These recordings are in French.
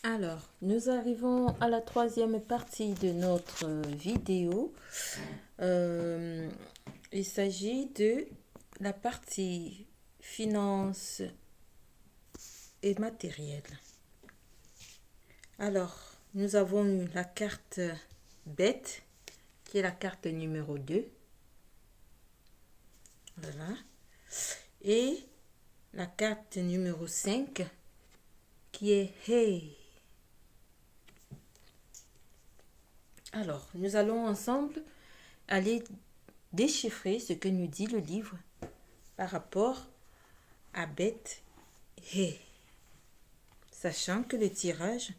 Alors, nous arrivons à la troisième partie de notre vidéo. Il s'agit de la partie finance et matériel. Alors, nous avons eu la carte bête, qui est la carte numéro 2. Voilà. Et la carte numéro 5, qui est Hey. Alors, nous allons ensemble aller déchiffrer ce que nous dit le livre par rapport à bête Hey. Sachant que le tirage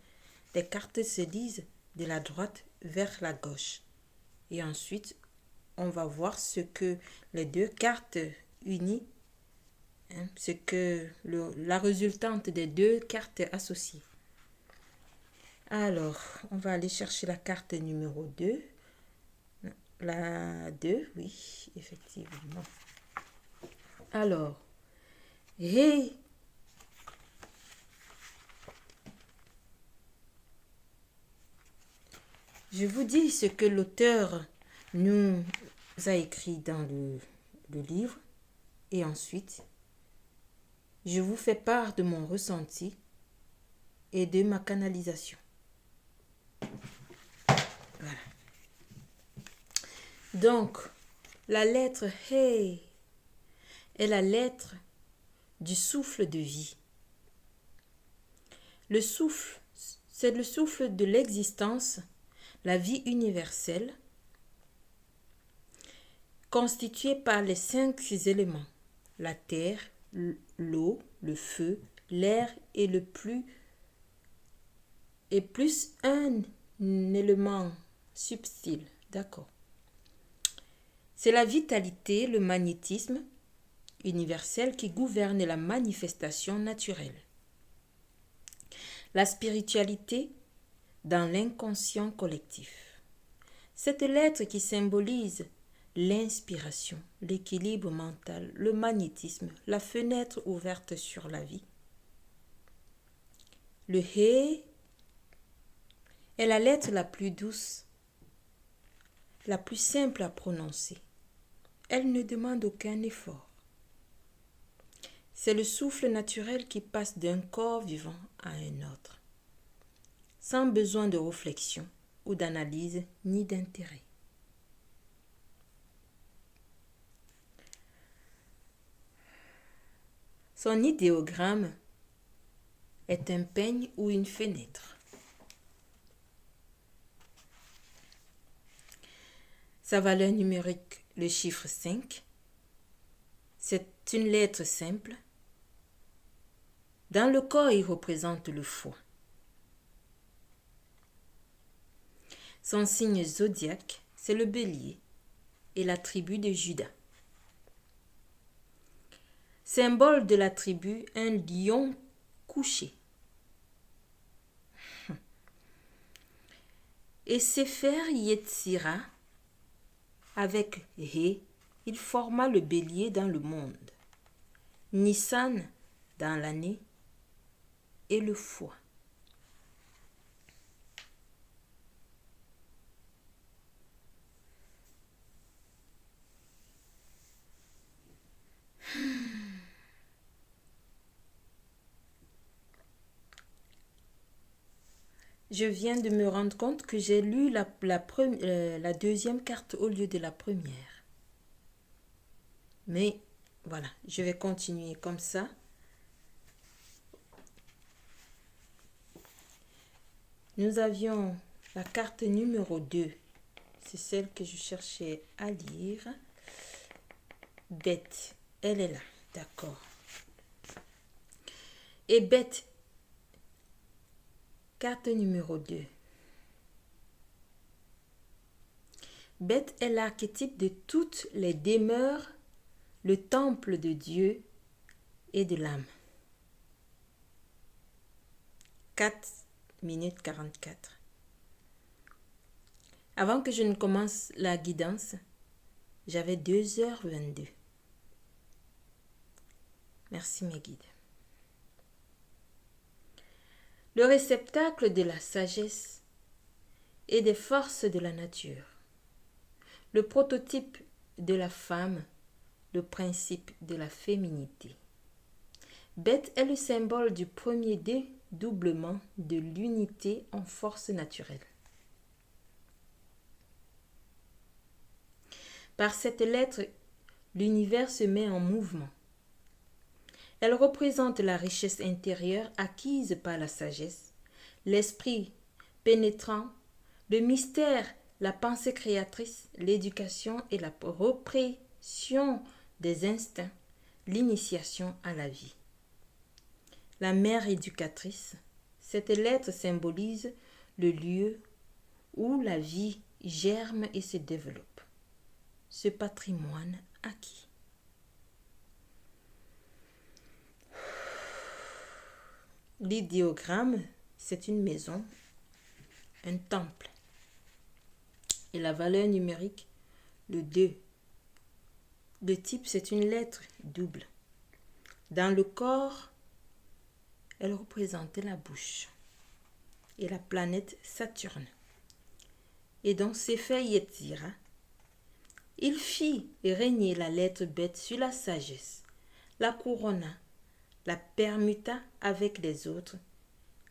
des cartes se lise de la droite vers la gauche. Et ensuite, on va voir ce que les deux cartes unies, ce que la résultante des deux cartes associées. Alors, on va aller chercher la carte numéro 2. La 2, oui, effectivement. Alors, Hey. Je vous dis ce que l'auteur nous a écrit dans le livre et ensuite, je vous fais part de mon ressenti et de ma canalisation. Voilà. Donc, la lettre Hey est la lettre du souffle de vie. Le souffle, c'est le souffle de l'existence, la vie universelle, constituée par les 5 éléments, la terre, l'eau, le feu, l'air et plus un élément subtil. D'accord. C'est la vitalité, le magnétisme universel qui gouverne la manifestation naturelle. La spiritualité dans l'inconscient collectif. Cette lettre qui symbolise l'inspiration, l'équilibre mental, le magnétisme, la fenêtre ouverte sur la vie. Le He est la lettre la plus douce, la plus simple à prononcer. Elle ne demande aucun effort. C'est le souffle naturel qui passe d'un corps vivant à un autre, sans besoin de réflexion ou d'analyse ni d'intérêt. Son idéogramme est un peigne ou une fenêtre. Sa valeur numérique, le chiffre 5, c'est une lettre simple. Dans le corps, il représente le foie. Son signe zodiaque, c'est le bélier et la tribu de Juda. Symbole de la tribu, un lion couché. Et Sefer Yetzira, avec He, il forma le bélier dans le monde, Nissan dans l'année et le foie. Je viens de me rendre compte que j'ai lu la deuxième carte au lieu de la première. Mais voilà, je vais continuer comme ça. Nous avions la carte numéro 2. C'est celle que je cherchais à lire. Bête, elle est là, d'accord. Et Bête, carte numéro 2. Bête est l'archétype de toutes les demeures, le temple de Dieu et de l'âme. 4 minutes 44. Avant que je ne commence la guidance, j'avais 2h22. Merci mes guides. le réceptacle de la sagesse et des forces de la nature, le prototype de la femme, le principe de la féminité. Beth est le symbole du premier dédoublement de l'unité en force naturelle. Par cette lettre, l'univers se met en mouvement. Elle représente la richesse intérieure acquise par la sagesse, l'esprit pénétrant, le mystère, la pensée créatrice, l'éducation et la répression des instincts, l'initiation à la vie. La mère éducatrice, cette lettre symbolise le lieu où la vie germe et se développe, ce patrimoine acquis. L'idéogramme, c'est une maison, un temple. Et la valeur numérique, le 2. Le type, c'est une lettre double. Dans le corps, elle représentait la bouche et la planète Saturne. Et dans Sefer Yetzira, il fit régner la lettre bête sur la sagesse, la couronna, la permuta avec les autres,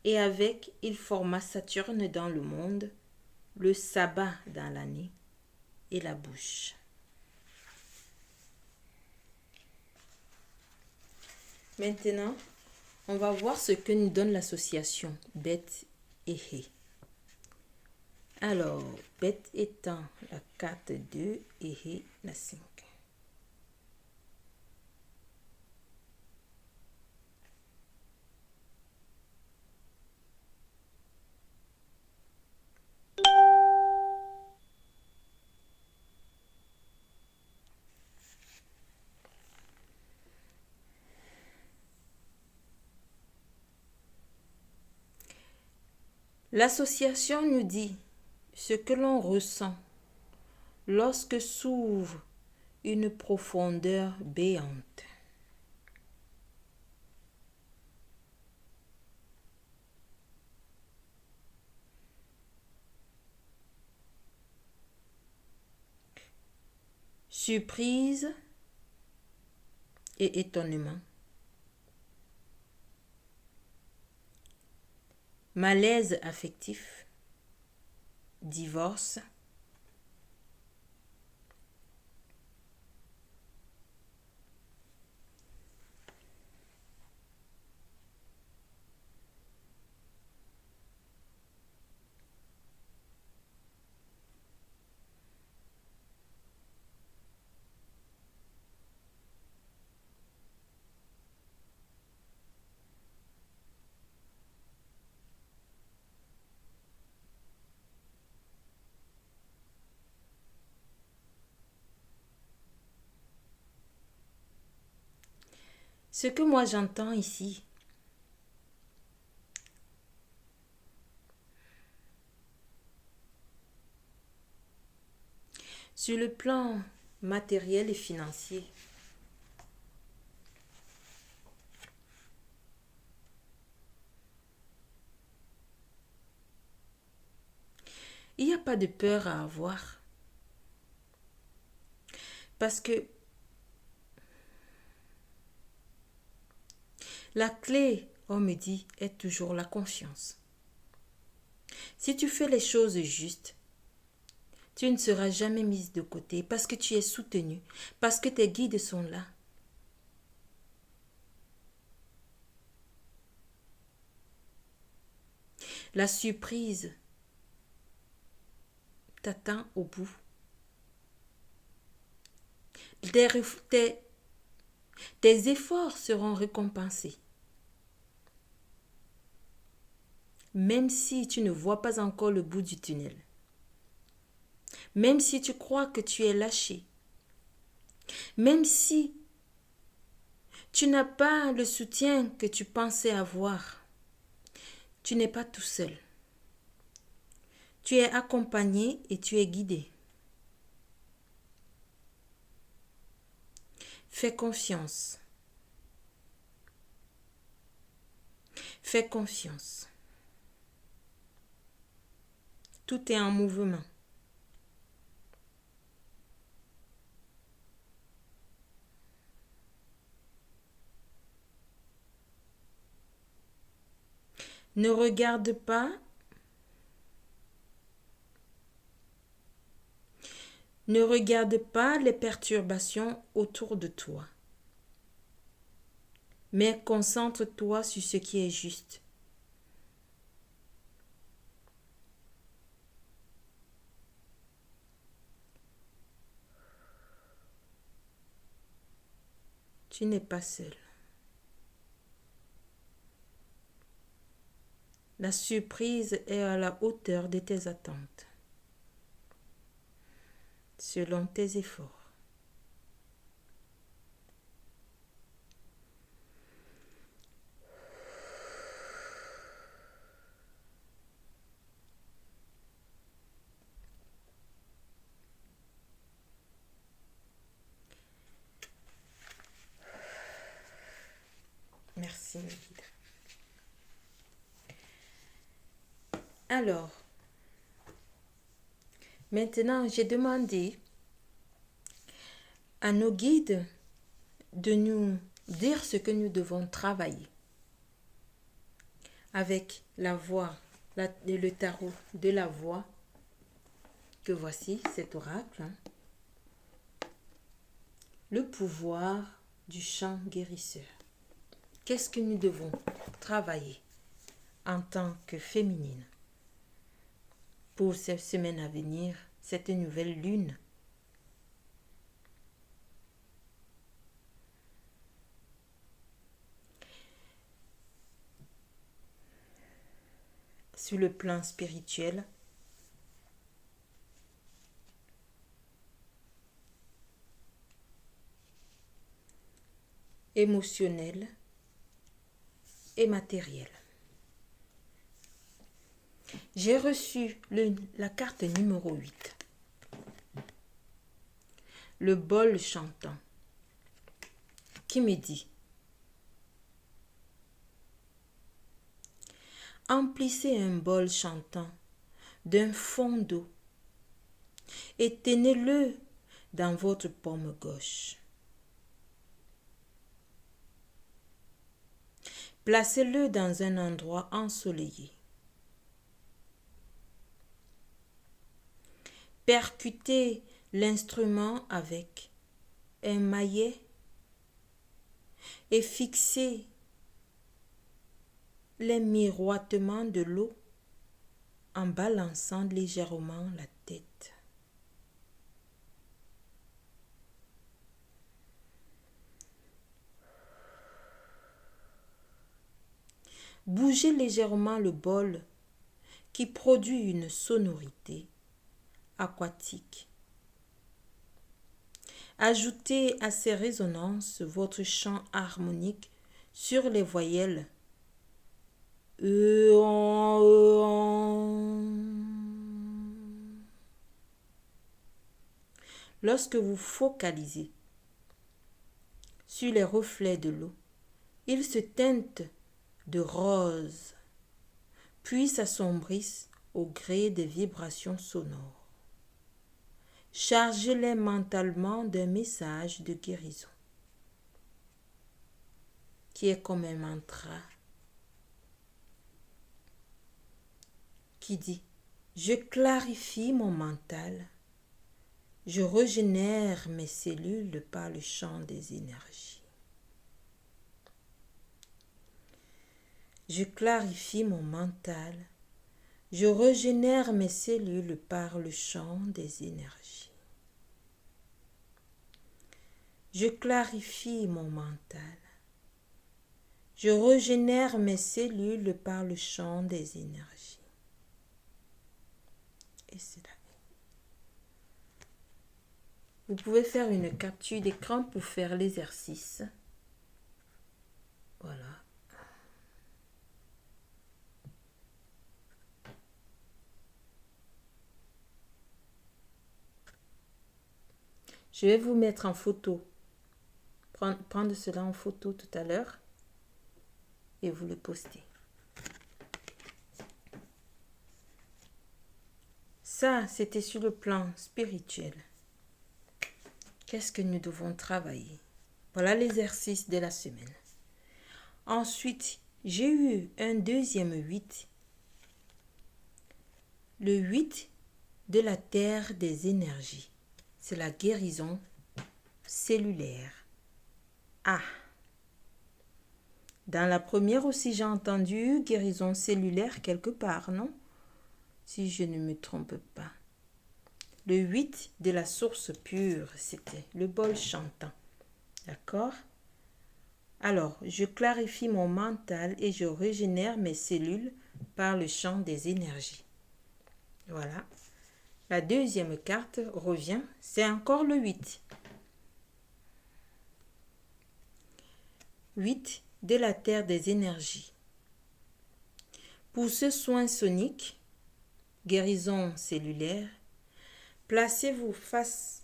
et avec il forma Saturne dans le monde, le sabbat dans l'année et la bouche. Maintenant, on va voir ce que nous donne l'association Beth et He. Alors, Beth étant la carte 2 et He la 5. L'association nous dit ce que l'on ressent lorsque s'ouvre une profondeur béante. Surprise et étonnement. Malaise affectif, divorce, ce que moi j'entends ici, sur le plan matériel et financier, il n'y a pas de peur à avoir. Parce que la clé, on me dit, est toujours la confiance. Si tu fais les choses justes, tu ne seras jamais mise de côté parce que tu es soutenue, parce que tes guides sont là. La surprise t'attend au bout. Tes efforts seront récompensés. Même si tu ne vois pas encore le bout du tunnel. Même si tu crois que tu es lâché. Même si tu n'as pas le soutien que tu pensais avoir. Tu n'es pas tout seul. Tu es accompagné et tu es guidé. Fais confiance. Fais confiance. Tout est en mouvement. Ne regarde pas. Ne regarde pas les perturbations autour de toi, mais concentre-toi sur ce qui est juste. Tu n'es pas seul. La surprise est à la hauteur de tes attentes, selon tes efforts. Merci, mes guides. Alors, maintenant, j'ai demandé à nos guides de nous dire ce que nous devons travailler avec la voix, le tarot de la voix que voici, cet oracle. Le pouvoir du chant guérisseur. Qu'est-ce que nous devons travailler en tant que féminine pour cette semaine à venir, cette nouvelle lune? Sur le plan spirituel, émotionnel et matériel. J'ai reçu la carte numéro 8. Le bol chantant, qui me dit: emplissez un bol chantant d'un fond d'eau et tenez-le dans votre paume gauche. Placez-le dans un endroit ensoleillé. Percutez l'instrument avec un maillet et fixez les miroitements de l'eau en balançant légèrement la tête. Bougez légèrement le bol qui produit une sonorité aquatique. Ajoutez à ces résonances votre chant harmonique sur les voyelles Lorsque vous focalisez sur les reflets de l'eau, ils se teintent de rose, puis s'assombrissent au gré des vibrations sonores. Chargez-les mentalement d'un message de guérison, qui est comme un mantra, qui dit: je clarifie mon mental, je régénère mes cellules par le chant des énergies. Je clarifie mon mental, je régénère mes cellules par le chant des énergies. Je clarifie mon mental, je régénère mes cellules par le chant des énergies. Et c'est là. Vous pouvez faire une capture d'écran pour faire l'exercice. Voilà. Je vais vous mettre en photo, prendre cela en photo tout à l'heure et vous le poster. Ça, c'était sur le plan spirituel. Qu'est-ce que nous devons travailler? Voilà l'exercice de la semaine. Ensuite, j'ai eu un deuxième 8. Le 8 de la terre des énergies. C'est la guérison cellulaire. Ah! Dans la première aussi, j'ai entendu guérison cellulaire quelque part, non? Si je ne me trompe pas. Le 8 de la source pure, c'était le bol chantant. D'accord? Alors, je clarifie mon mental et je régénère mes cellules par le chant des énergies. Voilà. La deuxième carte revient, c'est encore le 8. 8 de la terre des énergies. Pour ce soin sonique, guérison cellulaire, placez-vous face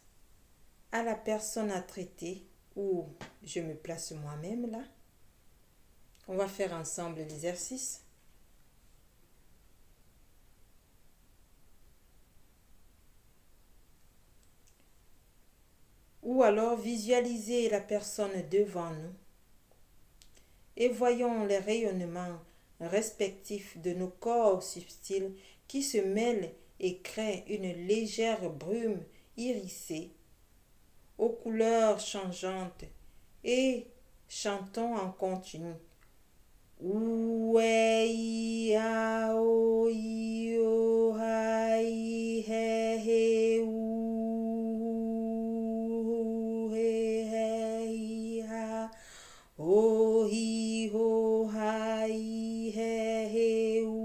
à la personne à traiter ou je me place moi-même là. On va faire ensemble l'exercice. Ou alors visualisez la personne devant nous et voyons les rayonnements respectifs de nos corps subtils qui se mêlent et créent une légère brume irisée aux couleurs changeantes et chantons en continu. Ouei ao io hai he he ou he he ha o hi ho hai he he ou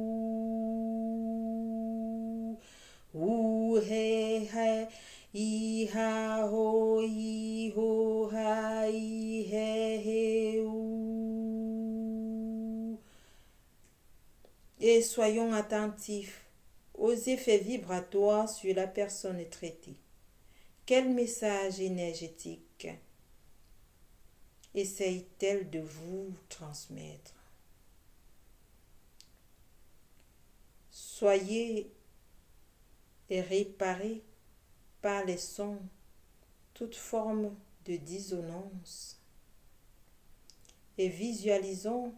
he he i ha ho i ho hai he he ou. Et soyons attentifs aux effets vibratoires sur la personne traitée. Quel message énergétique essaye-t-elle de vous transmettre? Soyez réparés par les sons, toute forme de dissonance, et visualisons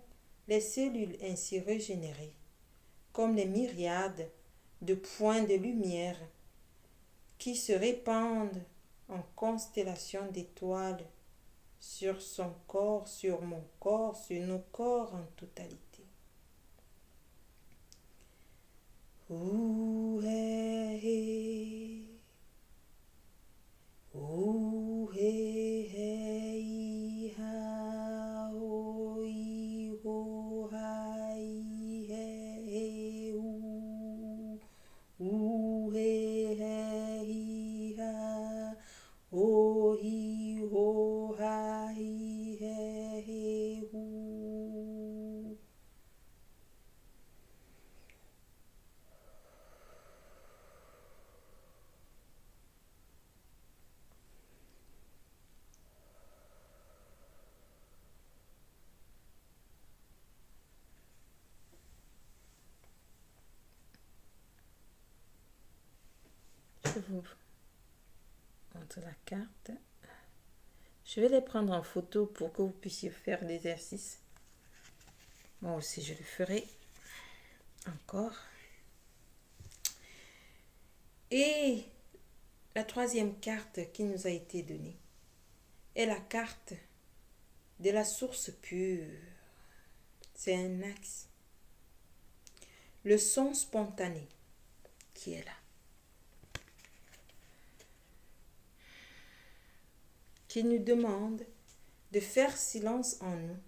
les cellules ainsi régénérées comme les myriades de points de lumière qui se répandent en constellations d'étoiles sur son corps, sur mon corps, sur nos corps en totalité. Ouh he he, ouh he he i ha o i ho hai he he ouh he he i ha o hi ho hai he he ou. Je vous montre la carte. Je vais les prendre en photo pour que vous puissiez faire l'exercice. Moi aussi, je le ferai encore. Et la troisième carte qui nous a été donnée est la carte de la source pure. C'est un axe. Le son spontané qui est là. Qui nous demande de faire silence en nous.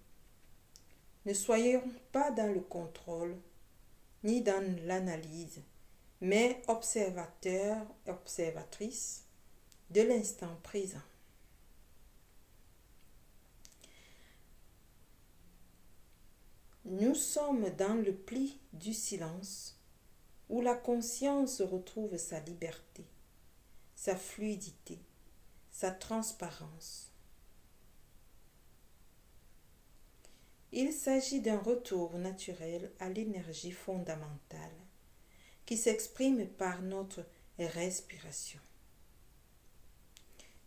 Ne soyons pas dans le contrôle, ni dans l'analyse, mais observateurs et observatrices de l'instant présent. Nous sommes dans le pli du silence, où la conscience retrouve sa liberté, sa fluidité, sa transparence. Il s'agit d'un retour naturel à l'énergie fondamentale qui s'exprime par notre respiration,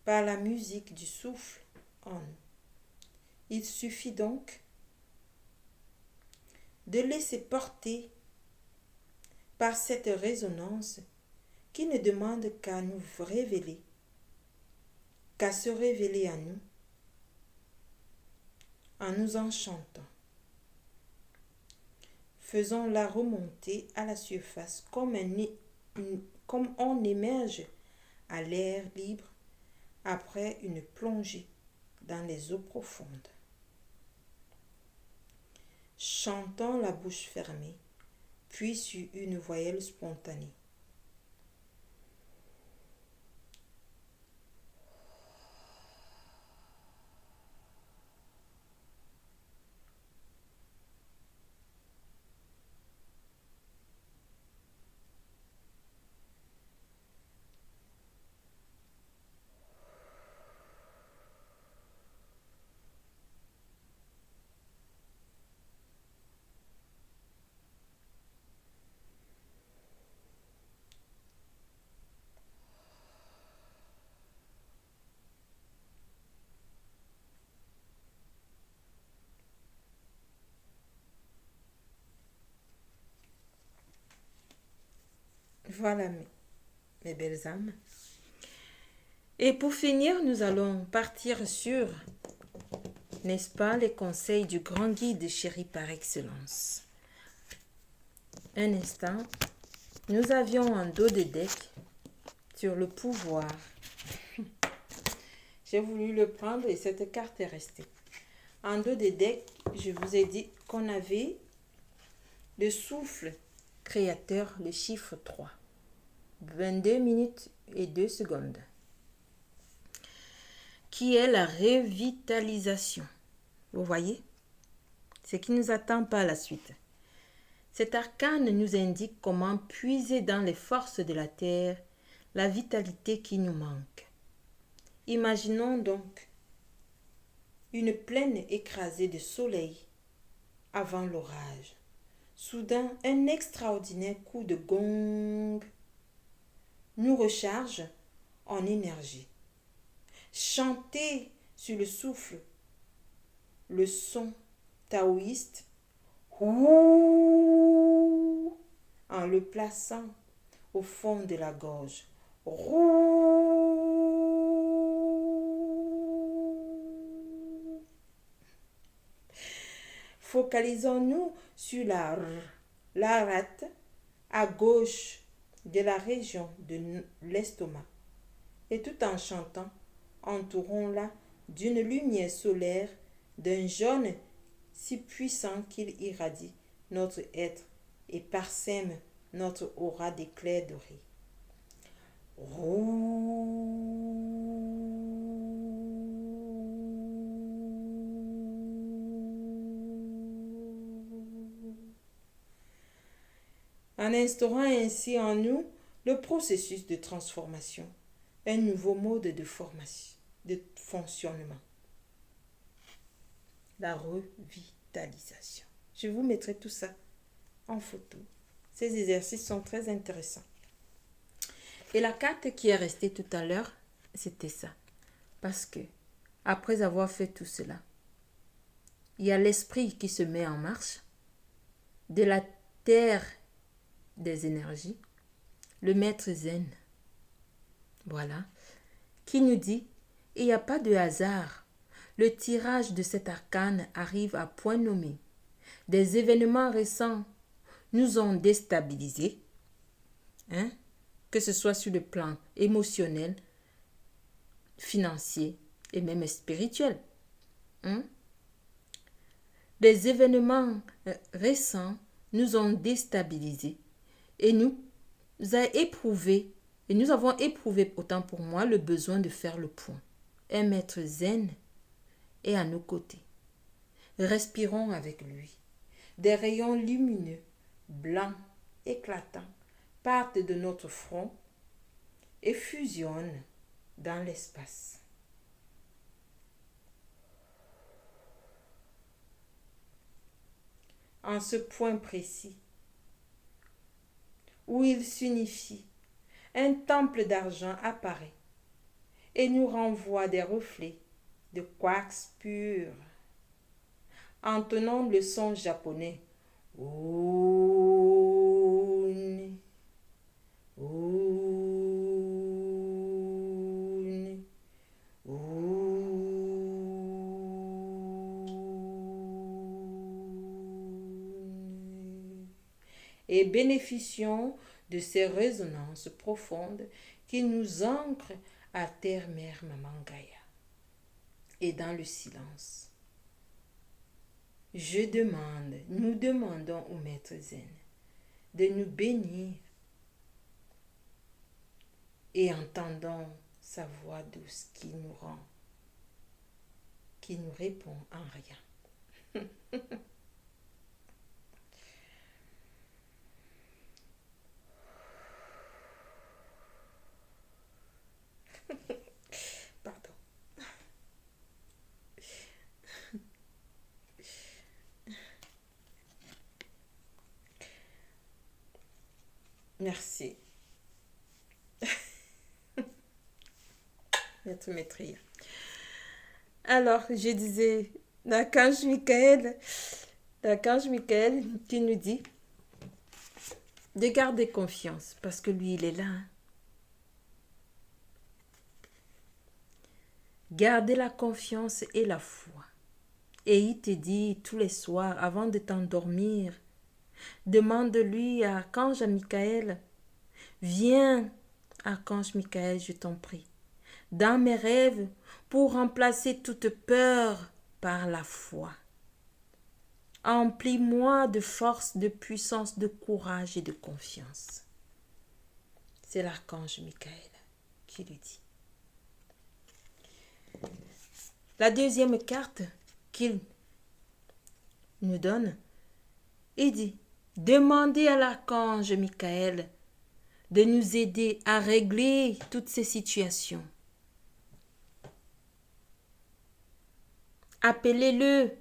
par la musique du souffle en nous. Il suffit donc de laisser porter par cette résonance qui ne demande qu'à nous révéler, qu'à se révéler à nous en nous enchantant. Faisons-la remonter à la surface comme on émerge à l'air libre après une plongée dans les eaux profondes. Chantons la bouche fermée, puis sur une voyelle spontanée. Voilà mes belles âmes. Et pour finir, nous allons partir sur, n'est-ce pas, les conseils du grand guide chéri par excellence. Un instant, nous avions un dos de deck sur le pouvoir. J'ai voulu le prendre et cette carte est restée. En dos de deck, je vous ai dit qu'on avait le souffle créateur, le chiffre 3. 22 minutes et 2 secondes. Qui est la revitalisation. Vous voyez? Ce qui nous attend par la suite. Cet arcane nous indique comment puiser dans les forces de la terre la vitalité qui nous manque. Imaginons donc une plaine écrasée de soleil avant l'orage. Soudain, un extraordinaire coup de gong nous recharge en énergie. Chantez sur le souffle le son taoïste Ouh, en le plaçant au fond de la gorge. Ouh. Focalisons-nous sur la R, la rate, à gauche de la région de l'estomac. Et tout en chantant, entourons-la d'une lumière solaire d'un jaune si puissant qu'il irradie notre être et parsème notre aura d'éclairs dorés. En instaurant ainsi en nous le processus de transformation, un nouveau mode de fonctionnement. La revitalisation. Je vous mettrai tout ça en photo. Ces exercices sont très intéressants. Et la carte qui est restée tout à l'heure, c'était ça. Parce que, après avoir fait tout cela, il y a l'esprit qui se met en marche, de la terre des énergies, le maître zen, voilà, qui nous dit, il n'y a pas de hasard. Le tirage de cet arcane arrive à point nommé. Des événements récents nous ont déstabilisés, que ce soit sur le plan émotionnel, financier et même spirituel. Des événements récents nous ont déstabilisés et nous avons éprouvé, autant pour moi, le besoin de faire le point. Un maître zen est à nos côtés. Respirons avec lui. Des rayons lumineux, blancs, éclatants, partent de notre front et fusionnent dans l'espace. En ce point précis, où ils s'unifient, un temple d'argent apparaît et nous renvoie des reflets de quartz pur. Entonnons le son japonais. Oun, oun, oun. Et bénéficions de ces résonances profondes qui nous ancrent à terre-mère Maman Gaïa. Et dans le silence, nous demandons au Maître Zen de nous bénir et entendons sa voix douce qui nous répond en rien. Pardon. Merci. Maître Maîtrise. Alors, je disais, l'archange Michael qui nous dit de garder confiance parce que lui, il est là. Gardez la confiance et la foi. Et il te dit tous les soirs, avant de t'endormir, demande-lui à Archange Michael, viens, Archange Michael, je t'en prie, dans mes rêves pour remplacer toute peur par la foi. Emplis-moi de force, de puissance, de courage et de confiance. C'est l'archange Michael qui le dit. La deuxième carte qu'il nous donne, il dit, demandez à l'archange Michael de nous aider à régler toutes ces situations. Appelez-le.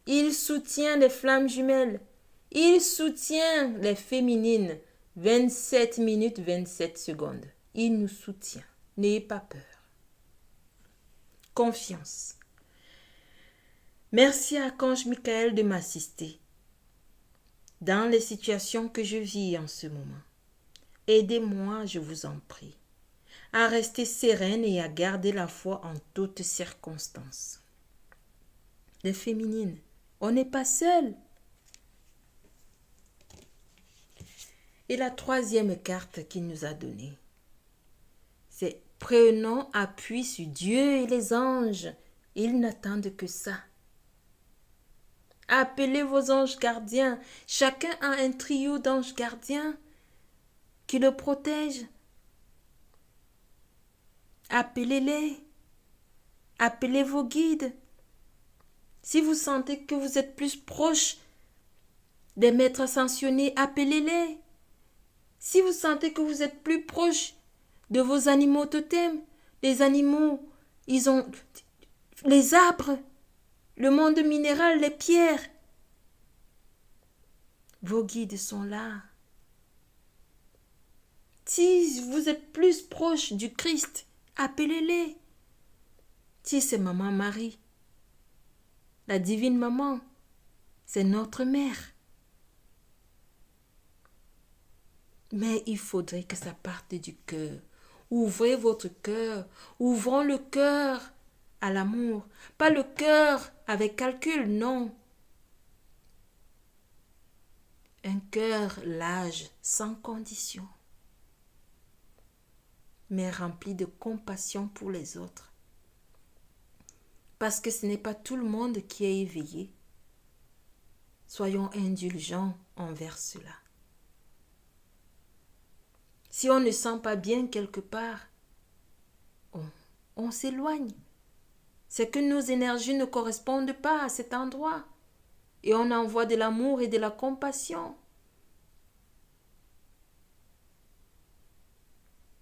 Il soutient les flammes jumelles. Il soutient les féminines. 27 minutes, 27 secondes. Il nous soutient. N'ayez pas peur. Confiance. Merci à Archange Michael de m'assister dans les situations que je vis en ce moment. Aidez-moi, je vous en prie, à rester sereine et à garder la foi en toutes circonstances. Les féminines, on n'est pas seul. Et la troisième carte qu'il nous a donnée, c'est prenons appui sur Dieu et les anges. Ils n'attendent que ça. Appelez vos anges gardiens. Chacun a un trio d'anges gardiens qui le protègent. Appelez-les. Appelez vos guides. Si vous sentez que vous êtes plus proche des maîtres ascensionnés, appelez-les. Si vous sentez que vous êtes plus proche de vos animaux totems, les animaux, ils ont les arbres, le monde minéral, les pierres. Vos guides sont là. Si vous êtes plus proche du Christ, appelez-les. Si c'est Maman Marie, la divine maman, c'est notre mère. Mais il faudrait que ça parte du cœur. Ouvrez votre cœur. Ouvrons le cœur à l'amour. Pas le cœur avec calcul, non. Un cœur large, sans condition, mais rempli de compassion pour les autres. Parce que ce n'est pas tout le monde qui est éveillé. Soyons indulgents envers cela. Si on ne sent pas bien quelque part, on s'éloigne. C'est que nos énergies ne correspondent pas à cet endroit. Et on envoie de l'amour et de la compassion.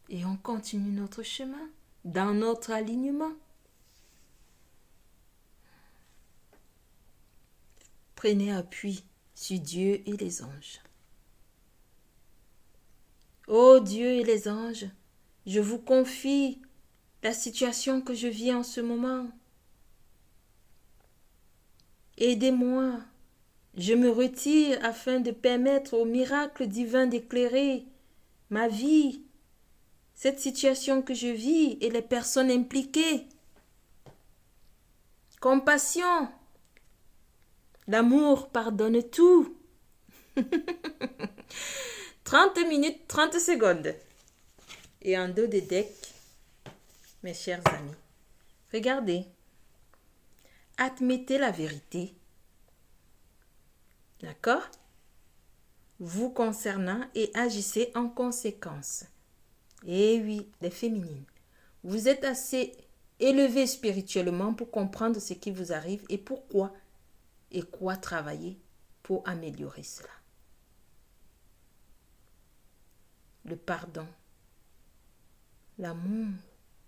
Et on continue notre chemin dans notre alignement. Prenez appui sur Dieu et les anges. Ô Dieu et les anges, je vous confie la situation que je vis en ce moment. Aidez-moi. Je me retire afin de permettre au miracle divin d'éclairer ma vie, cette situation que je vis et les personnes impliquées. Compassion. L'amour pardonne tout. 30 minutes, 30 secondes. Et en dos des decks, mes chers amis, regardez. Admettez la vérité. D'accord? Vous concernant et agissez en conséquence. Eh oui, les féminines. Vous êtes assez élevées spirituellement pour comprendre ce qui vous arrive et pourquoi et quoi travailler pour améliorer cela. Le pardon. L'amour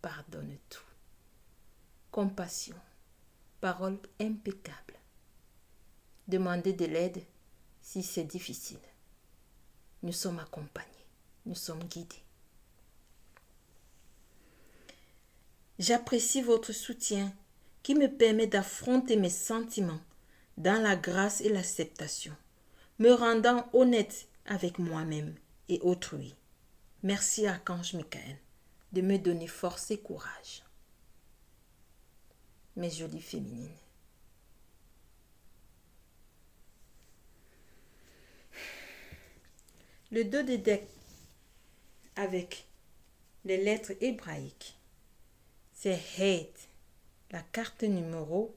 pardonne tout. Compassion. Parole impeccable. Demandez de l'aide si c'est difficile. Nous sommes accompagnés. Nous sommes guidés. J'apprécie votre soutien qui me permet d'affronter mes sentiments dans la grâce et l'acceptation, me rendant honnête avec moi-même et autrui. Merci Archange Michael de me donner force et courage. Mes jolies féminines. Le dos des decks avec les lettres hébraïques, c'est Hate, la carte numéro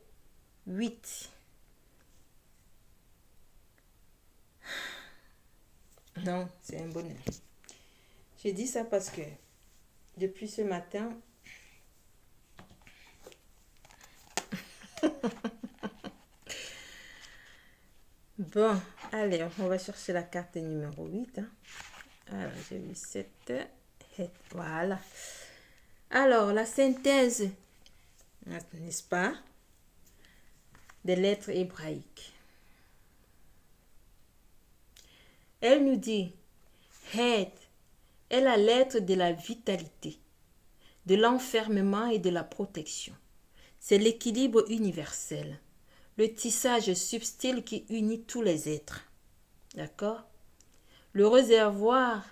8. Non, c'est un bonheur. Je dis ça parce que depuis ce matin, bon, allez, on va chercher la carte numéro 8. Hein. Alors, j'ai vu cette. Voilà. Alors, la synthèse, n'est-ce pas, des lettres hébraïques. Elle nous dit, Het est la lettre de la vitalité, de l'enfermement et de la protection. C'est l'équilibre universel, le tissage subtil qui unit tous les êtres. D'accord? Le réservoir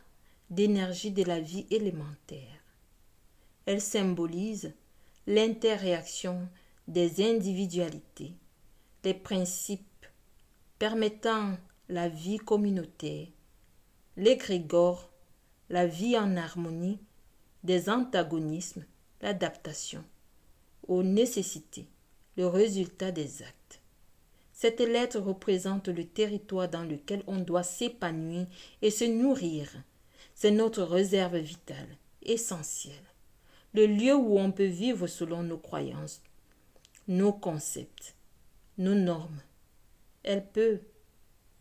d'énergie de la vie élémentaire. Elle symbolise l'interréaction des individualités, les principes permettant la vie communautaire, l'égrégore, la vie en harmonie, des antagonismes, l'adaptation, aux nécessités, le résultat des actes. Cette lettre représente le territoire dans lequel on doit s'épanouir et se nourrir. C'est notre réserve vitale, essentielle. Le lieu où on peut vivre selon nos croyances, nos concepts, nos normes. Elle peut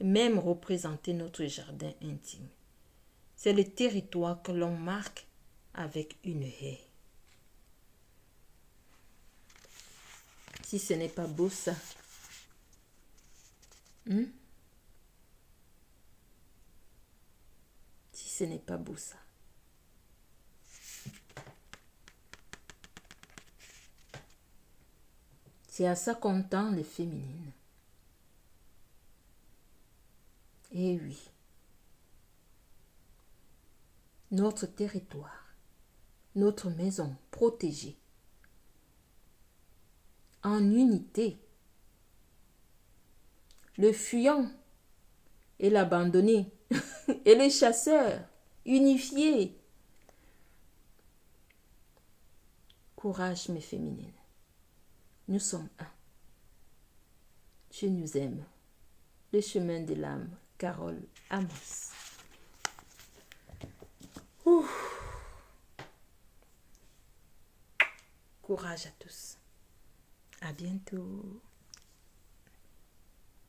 même représenter notre jardin intime. C'est le territoire que l'on marque avec une haie. Si ce n'est pas beau ça. Si ce n'est pas beau ça. C'est à ça qu'on tend les féminines. Eh oui. Notre territoire, notre maison protégée, en unité. Le fuyant et l'abandonné et le chasseur unifié. Courage, mes féminines. Nous sommes un. Je nous aime. Le chemin de l'âme, Carole Amos. Ouf. Courage à tous. À bientôt.